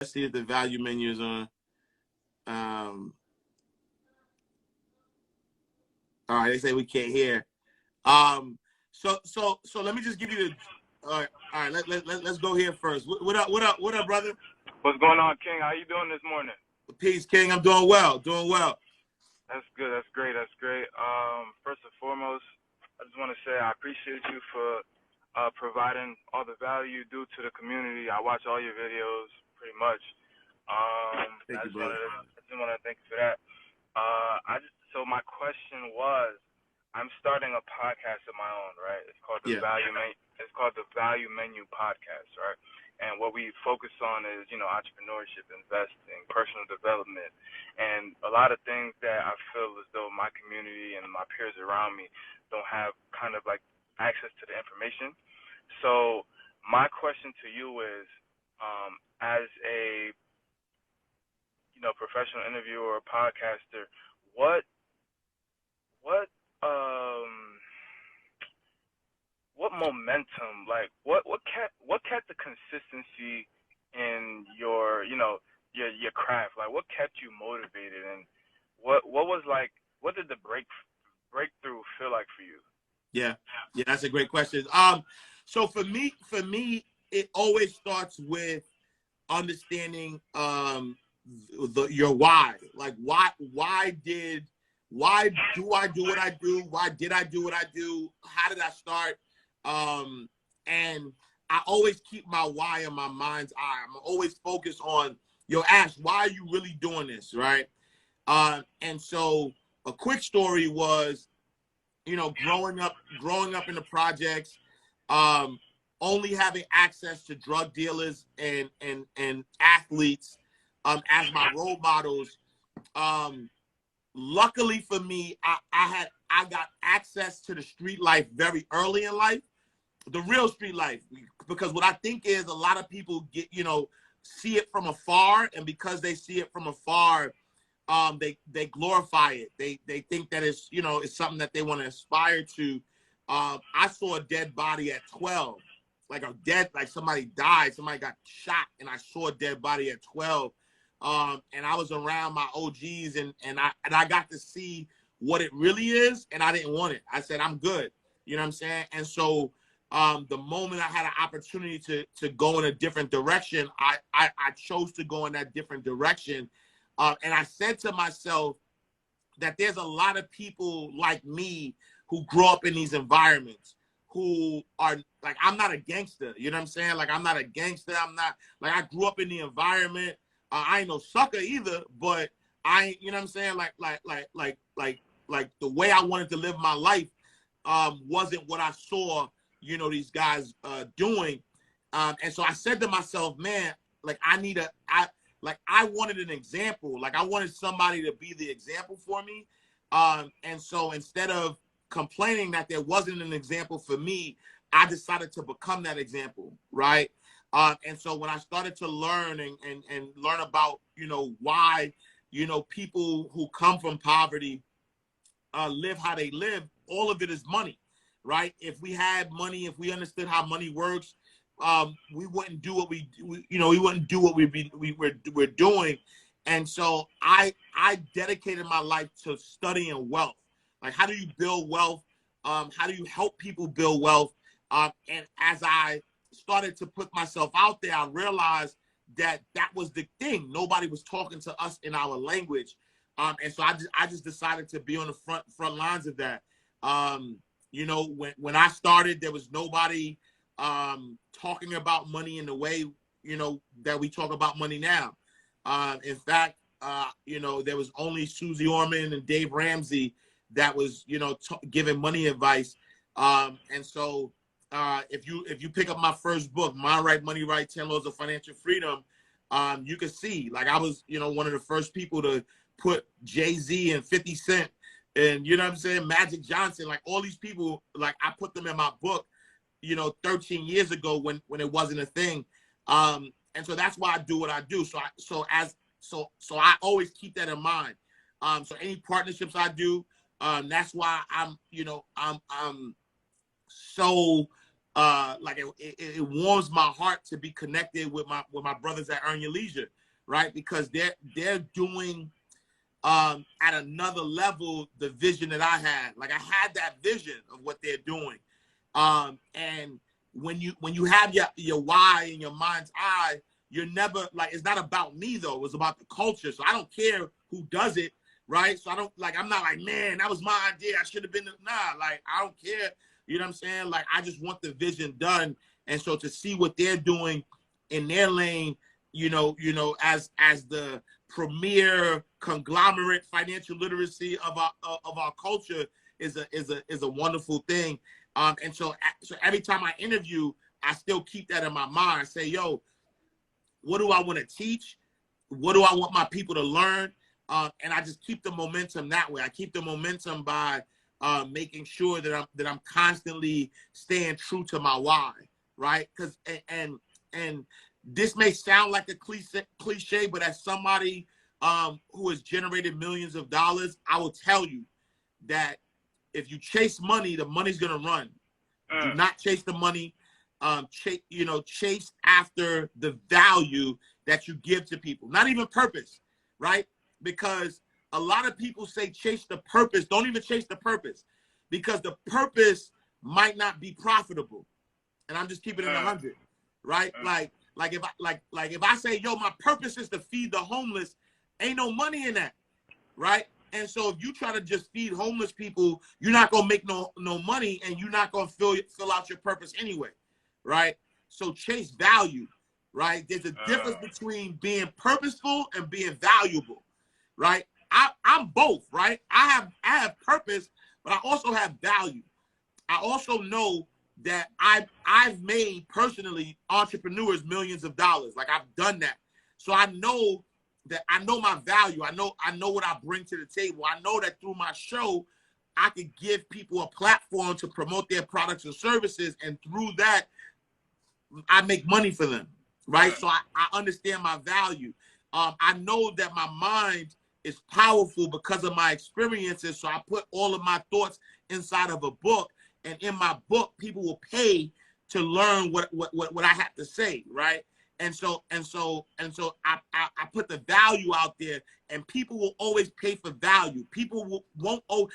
Let's see if the value menu is on. All right, they say we can't hear. So let me just give you the. All right. Let's go here first. What up, brother? What's going on, King? How you doing this morning? Peace, King. I'm doing well. That's good. That's great. First and foremost, I just want to say I appreciate you for providing all the value due to the community. I watch all your videos pretty much. Thank you, brother. I just want to thank you for that. So my question was, I'm starting a podcast of my own, right? It's called the Value Menu Podcast, right? And what we focus on is, entrepreneurship, investing, personal development, and a lot of things that I feel as though my community and my peers around me don't have kind of like access to the information. So my question to you is, as a professional interviewer or podcaster, what momentum, like what kept the consistency in your your craft? Like what kept you motivated, and what did the breakthrough feel like for you? Yeah, that's a great question. So for me, it always starts with understanding your why. Like why do I do what I do? Why did I do what I do? How did I start? And I always keep my why in my mind's eye. I'm always focused on, Ash, why are you really doing this, right? And so a quick story was, growing up in the projects, only having access to drug dealers and athletes as my role models. Luckily for me, I got access to the street life very early in life, the real street life, because what I think is a lot of people get, see it from afar, and because they see it from afar, they glorify it. They think that it's, it's something that they want to aspire to. I saw a dead body at 12, like somebody died, somebody got shot, and I saw a dead body at 12. And I was around my OGs, and I got to see what it really is, and I didn't want it. I said, I'm good. You know what I'm saying? And so the moment I had an opportunity to go in a different direction, I chose to go in that different direction. And I said to myself that there's a lot of people like me who grow up in these environments who are like, I'm not a gangster. You know what I'm saying? Like, I'm not a gangster. I'm not, like, I grew up in the environment. I ain't no sucker either, but I, you know what I'm saying? Like the way I wanted to live my life wasn't what I saw, these guys doing. And so I said to myself, man, like I wanted an example. Like I wanted somebody to be the example for me. And so instead of complaining that there wasn't an example for me, I decided to become that example, right? And so when I started to learn and learn about, why, people who come from poverty live how they live, all of it is money, right? If we had money, if we understood how money works, we wouldn't do what we wouldn't do what we're doing. And so I dedicated my life to studying wealth. Like, how do you build wealth? How do you help people build wealth? And as I started to put myself out there, I realized that was the thing. Nobody was talking to us in our language. And so I just decided to be on the front lines of that. When I started, there was nobody talking about money in the way, that we talk about money now. In fact, there was only Susie Orman and Dave Ramsey that was, giving money advice. And so if you pick up my first book, Mind Right, Money Right, 10 Laws of Financial Freedom, you can see, like, I was, one of the first people to put Jay-Z and 50 Cent and, what I'm saying, Magic Johnson, like all these people, like I put them in my book, 13 years ago when it wasn't a thing. And so that's why I do what I do. So I always keep that in mind. So any partnerships I do, that's why I'm so like it warms my heart to be connected with my brothers at Earn Your Leisure, right? Because they're doing at another level the vision that I had. Like I had that vision of what they're doing, and when you have your why in your mind's eye, you're never like, it's not about me though. It's about the culture. So I don't care who does it, right? So I'm not like, man, that was my idea, I should have been. Nah, like I don't care. You know what I'm saying? Like I just want the vision done. And so to see what they're doing in their lane, as the premier conglomerate financial literacy of our culture is a wonderful thing. And so every time I interview, I still keep that in my mind. I say, yo, what do I want to teach? What do I want my people to learn? And I just keep the momentum that way. I keep the momentum by making sure that I'm constantly staying true to my why, right? Because and this may sound like a cliche, but as somebody who has generated millions of dollars, I will tell you that if you chase money, the money's gonna run. Do not chase the money. Chase after the value that you give to people, not even purpose, right? Because a lot of people say chase the purpose. Don't even chase the purpose, because the purpose might not be profitable. And I'm just keeping it 100, right? Like if I say, yo, my purpose is to feed the homeless, ain't no money in that, right? And so if you try to just feed homeless people, you're not gonna make no money, and you're not gonna fill out your purpose anyway, right? So chase value, right? There's a difference between being purposeful and being valuable, right? I'm both, right? I have purpose, but I also have value. I also know that I've made personally entrepreneurs millions of dollars. Like I've done that. So I know my value. I know what I bring to the table. I know that through my show, I could give people a platform to promote their products and services. And through that, I make money for them, right? So I understand my value. I know that my mind is powerful because of my experiences. So I put all of my thoughts inside of a book. And in my book, people will pay to learn what I have to say, right? And so I put the value out there, and people will always pay for value.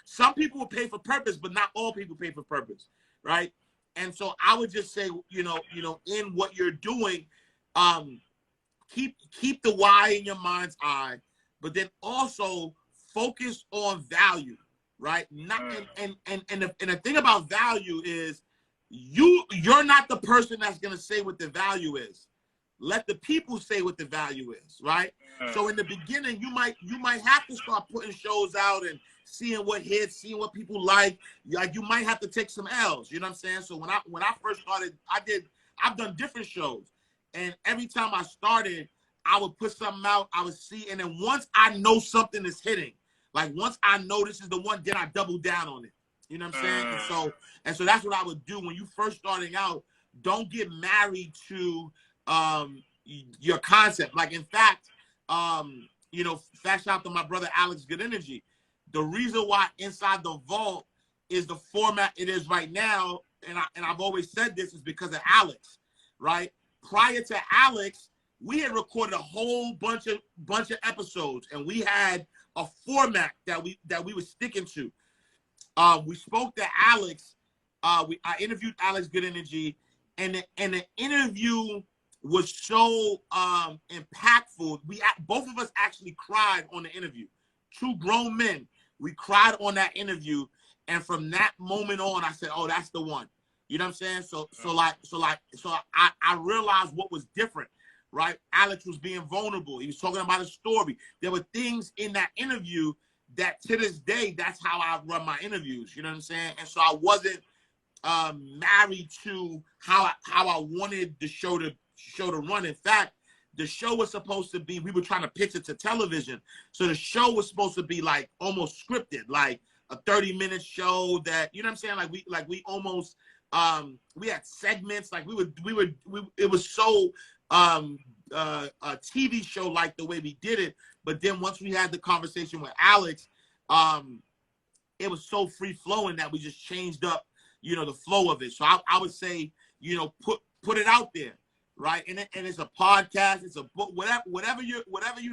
Some people will pay for purpose, but not all people pay for purpose, right? And so I would just say, in what you're doing, keep the why in your mind's eye, but then also focus on value, right? And the thing about value is you're not the person that's gonna say what the value is. Let the people say what the value is, right? So in the beginning, you might have to start putting shows out and seeing what hits, seeing what people like. Like you might have to take some L's. You know what I'm saying? So when I first started, I've done different shows, and every time I started, I would put something out, I would see, and then once I know something is hitting, like once I know this is the one, then I double down on it. You know what I'm saying? And so that's what I would do when you first starting out. Don't get married to your concept. Like in fact, shout out to my brother Alex Good Energy. The reason why Inside the Vault is the format it is right now, and I've always said this, is because of Alex, right? Prior to Alex, we had recorded a whole bunch of episodes, and we had a format that we were sticking to. We spoke to Alex. I interviewed Alex Good Energy, and the interview was so impactful. Both of us actually cried on the interview. Two grown men, we cried on that interview, and from that moment on, I said, "Oh, that's the one." You know what I'm saying? So I realized what was different. Right? Alex was being vulnerable. He was talking about his story. There were things in that interview that to this day, that's how I run my interviews. You know what I'm saying? And so I wasn't married to how I wanted the show to run. In fact, the show was supposed to be, we were trying to pitch it to television. So the show was supposed to be like almost scripted, like a 30-minute show that, you know what I'm saying? Like we almost, we had segments, like it was so, a TV show like the way we did it. But then once we had the conversation with Alex, it was so free flowing that we just changed up, the flow of it. So I would say you know, put it out there, right? And it's a podcast, it's a book, whatever you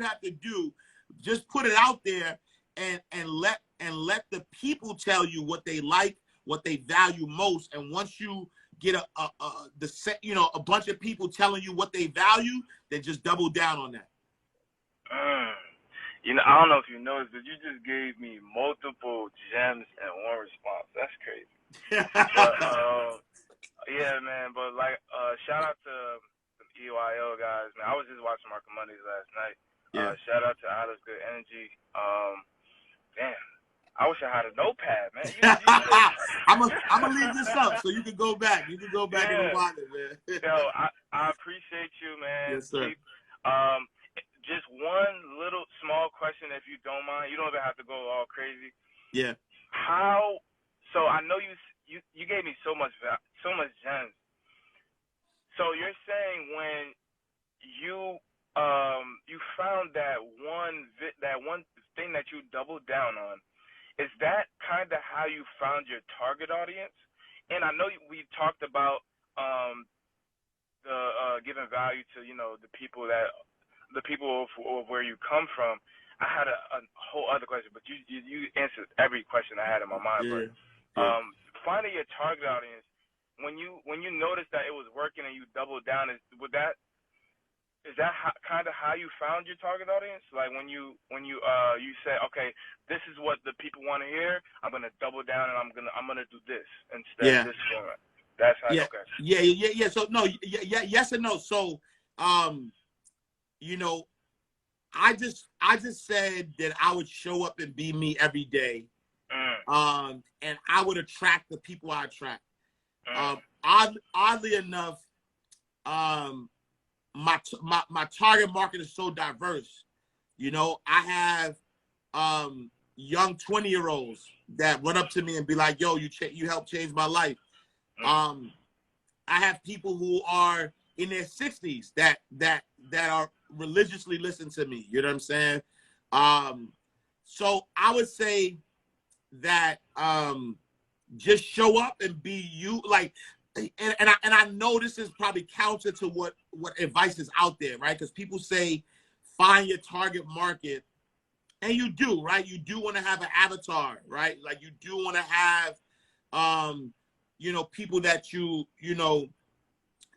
have to do, just put it out there and let the people tell you what they like, what they value most. And once you get a bunch of people telling you what they value, then just double down on that. You know, I don't know if you noticed, but you just gave me multiple gems in one response. That's crazy. But yeah, man. But like, shout out to the EYO guys, man. I was just watching Market Mondays last night. Yeah. Shout out to Alice Good Energy. Damn, I wish I had a notepad, man. I'm gonna leave this up so you can go back. You can go back and rewind it, man. Yo, I appreciate you, man. Yes, sir. Just one little small question, if you don't mind. You don't even have to go all crazy. Yeah. How? So I know you gave me so much gems. So you're saying when you found that one thing that you doubled down on, is that kind of how you found your target audience? And I know we talked about the giving value to, you know, the people of where you come from. I had a whole other question, but you answered every question I had in my mind. Yeah. But finding your target audience, when you noticed that it was working and you doubled down, is that kind of how you found your target audience? Like when you say, okay, this is what the people want to hear, I'm gonna double down and I'm gonna do this instead of this format. That's how. Yeah. Okay. Yeah. So no, yes and no. So you know, I just said that I would show up and be me every day. And I would attract the people I attract. Oddly enough, my target market is so diverse. You know, I have young 20-year-olds that run up to me and be like, "Yo, you helped change my life." I have people who are in their 60s that are religiously listen to me. You know what I'm saying? So I would say that just show up and be you. Like, and I know this is probably counter to what advice is out there, right? Because people say find your target market, and you do, right? You do want to have an avatar, right? Like you do want to have you know, people that you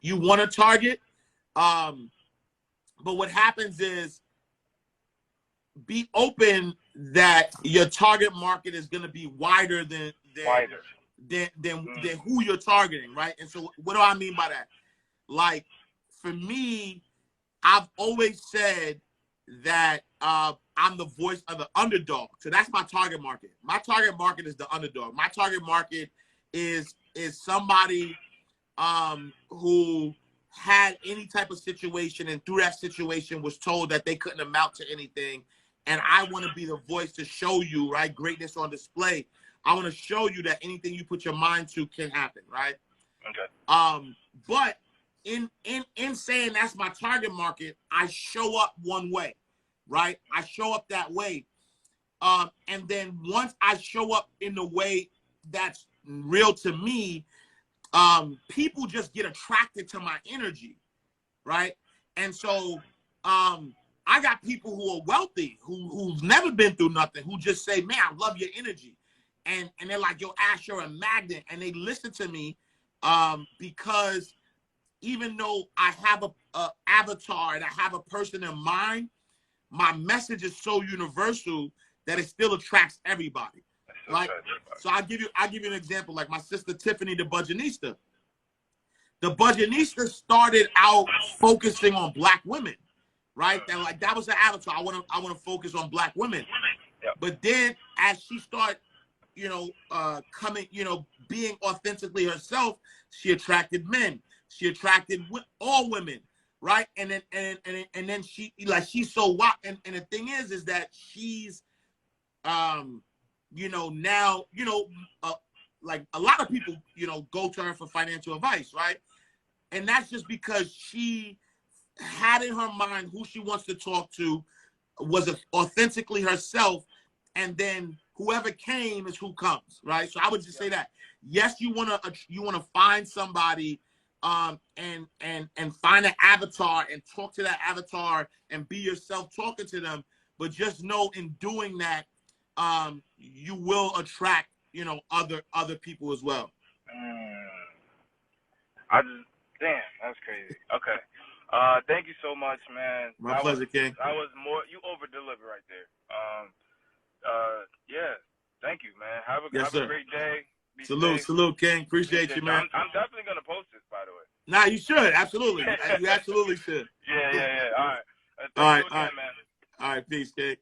want to target. But what happens is be open that your target market is going to be wider than who you're targeting, right? And so what do I mean by that? Like for me, I've always said that I'm the voice of the underdog. So that's my target market. My target market is the underdog. My target market is somebody who had any type of situation and through that situation was told that they couldn't amount to anything. And I want to be the voice to show you, right? Greatness on display. I want to show you that anything you put your mind to can happen, right? Okay. But in saying that's my target market, I show up one way, right? I show up that way. And then once I show up in the way that's real to me, people just get attracted to my energy, right? And so I got people who are wealthy, who've never been through nothing, who just say, man, I love your energy. And they're like, yo, Ash, you're a magnet. And they listen to me because even though I have a avatar and I have a person in mind, my message is so universal that it still attracts everybody. Like, so I'll give you an example. Like my sister Tiffany, the Budgetnista. The Budgetnista started out focusing on Black women, right? That was the avatar. I want to focus on Black women. Yep. But then as she started, coming, being authentically herself, she attracted men. She attracted all women, right? And then she's so wild. And the thing is that she's now, like a lot of people, go to her for financial advice, right? And that's just because she had in her mind who she wants to talk to, was authentically herself, and then whoever came is who comes, right? So I would just say that, yes, you wanna find somebody and find an avatar and talk to that avatar and be yourself talking to them. But just know in doing that, you will attract, you know, other people as well. Damn, that's crazy. Okay. Thank you so much, man. My pleasure, King. I was more, you over delivered right there. Yeah. Thank you, man. Have a great day. Be safe. Salute, King. Appreciate you, man. I'm definitely gonna post this, by the way. Nah, you should. Absolutely. You absolutely should. Yeah. All right. All right, Thank you again, man. All right, peace, King.